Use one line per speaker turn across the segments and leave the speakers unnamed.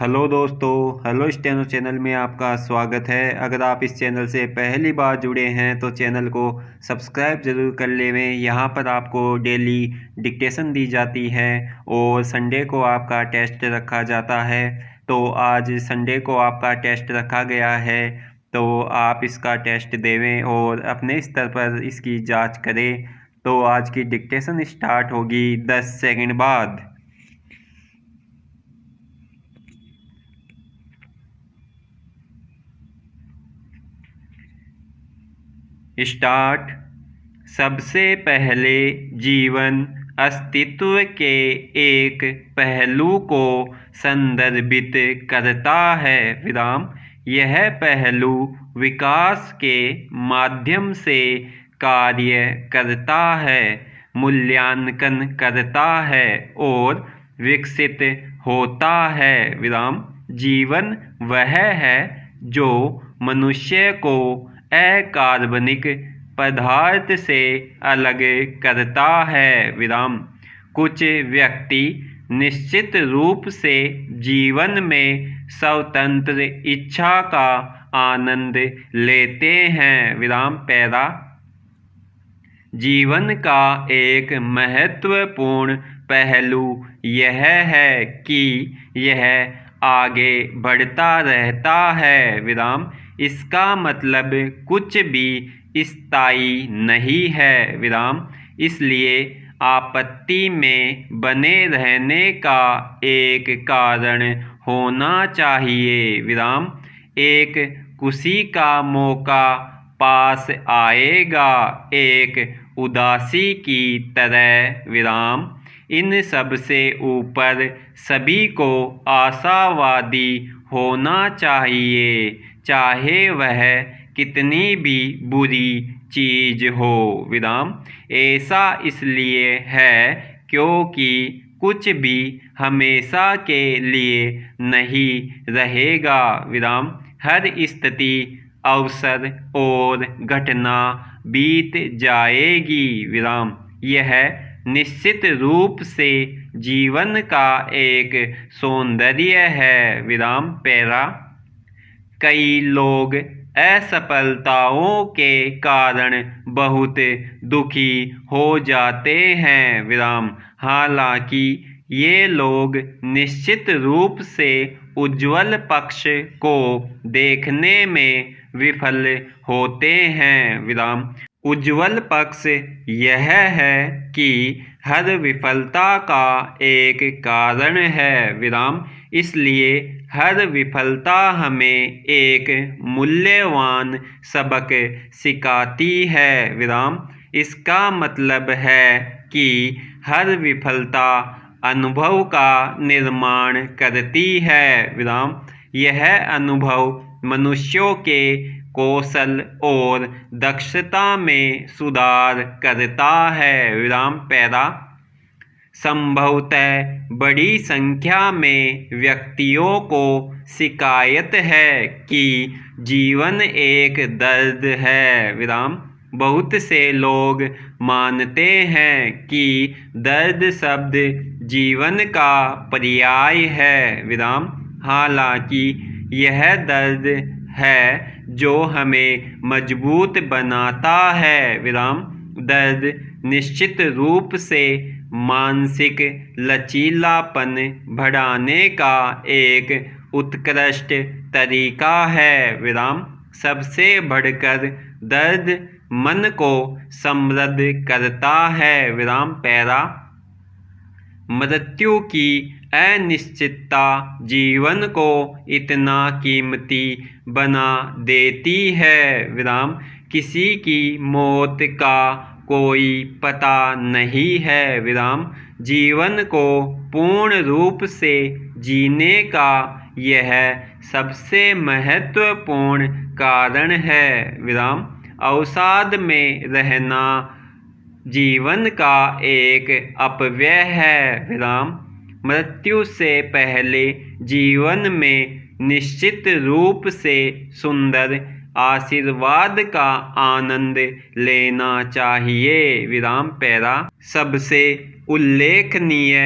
Hello दोस्तों, hello steno channel में आपका स्वागत है। अगर आप इस चैनल से पहली बार जुड़े हैं तो चैनल को सब्सक्राइब ज़रूर कर लेवें। यहाँ पर आपको डेली डिक्टेशन दी जाती है और संडे को आपका टेस्ट रखा जाता है। तो आज संडे को आपका टेस्ट रखा गया है, तो आप इसका टेस्ट देवें और अपने स्तर पर इसकी जाँच करें। तो आज की डिक्टेशन स्टार्ट होगी 10 सेकंड बाद। स्टार्ट। सबसे पहले जीवन अस्तित्व के एक पहलू को संदर्भित करता है विराम। यह पहलू विकास के माध्यम से कार्य करता है, मूल्यांकन करता है और विकसित होता है विराम। जीवन वह है जो मनुष्य को अकार्बनिक पदार्थ से अलग करता है विराम। कुछ व्यक्ति निश्चित रूप से जीवन में स्वतंत्र इच्छा का आनंद लेते हैं विराम। पैरा। जीवन का एक महत्वपूर्ण पहलू यह है कि यह आगे बढ़ता रहता है विराम। इसका मतलब कुछ भी स्थायी नहीं है विराम। इसलिए आपत्ति में बने रहने का एक कारण होना चाहिए विराम। एक खुशी का मौका पास आएगा, एक उदासी की तरह विराम। इन सब से ऊपर सभी को आशावादी होना चाहिए, चाहे वह कितनी भी बुरी चीज हो विराम। ऐसा इसलिए है क्योंकि कुछ भी हमेशा के लिए नहीं रहेगा विराम। हर स्थिति, अवसर और घटना बीत जाएगी विराम। यह निश्चित रूप से जीवन का एक सौंदर्य है विराम। पैरा। कई लोग असफलताओं के कारण बहुत दुखी हो जाते हैं विराम। हालांकि ये लोग निश्चित रूप से उज्ज्वल पक्ष को देखने में विफल होते हैं विराम। उज्ज्वल पक्ष यह है कि हर विफलता का एक कारण है विराम। इसलिए हर विफलता हमें एक मूल्यवान सबक सिखाती है विराम। इसका मतलब है कि हर विफलता अनुभव का निर्माण करती है विराम। यह अनुभव मनुष्यों के कौशल और दक्षता में सुधार करता है विराम। पैरा। संभवतः बड़ी संख्या में व्यक्तियों को शिकायत है कि जीवन एक दर्द है विराम। बहुत से लोग मानते हैं कि दर्द शब्द जीवन का पर्याय है विराम। हालांकि यह दर्द है जो हमें मजबूत बनाता है विराम। दर्द निश्चित रूप से मानसिक लचीलापन बढ़ाने का एक उत्कृष्ट तरीका है विराम। सबसे बढ़कर दर्द मन को समृद्ध करता है विराम। पैरा। मृत्यु की अनिश्चितता जीवन को इतना कीमती बना देती है विराम। किसी की मौत का कोई पता नहीं है विराम। जीवन को पूर्ण रूप से जीने का यह सबसे महत्वपूर्ण कारण है विराम। अवसाद में रहना जीवन का एक अपव्यय है विराम। मृत्यु से पहले जीवन में निश्चित रूप से सुंदर आशीर्वाद का आनंद लेना चाहिए विराम। पैरा। सबसे उल्लेखनीय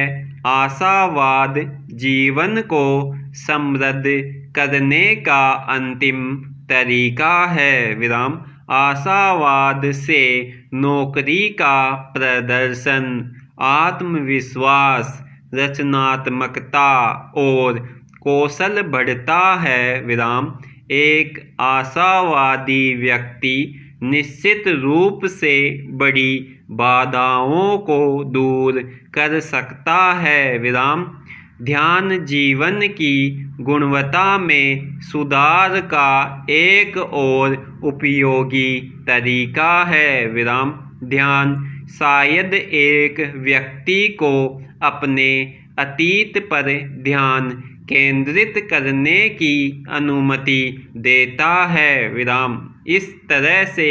आशावाद जीवन को समृद्ध करने का अंतिम तरीका है विराम। आशावाद से नौकरी का प्रदर्शन, आत्मविश्वास, रचनात्मकता और कौशल बढ़ता है विराम। एक आशावादी व्यक्ति निश्चित रूप से बड़ी बाधाओं को दूर कर सकता है विराम। ध्यान जीवन की गुणवत्ता में सुधार का एक और उपयोगी तरीका है विराम। ध्यान शायद एक व्यक्ति को अपने अतीत पर ध्यान केंद्रित करने की अनुमति देता है विराम। इस तरह से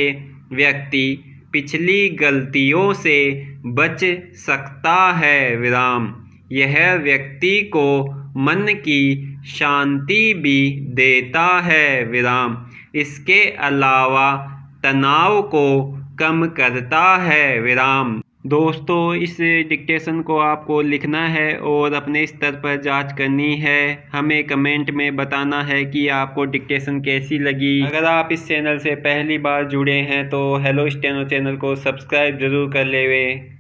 व्यक्ति पिछली गलतियों से बच सकता है विराम। यह व्यक्ति को मन की शांति भी देता है विराम। इसके अलावा तनाव को कम करता है विराम। दोस्तों, इस डिक्टेशन को आपको लिखना है और अपने स्तर पर जांच करनी है। हमें कमेंट में बताना है कि आपको डिक्टेशन कैसी लगी। अगर आप इस चैनल से पहली बार जुड़े हैं तो हेलो स्टेनो चैनल को सब्सक्राइब जरूर कर लेवे।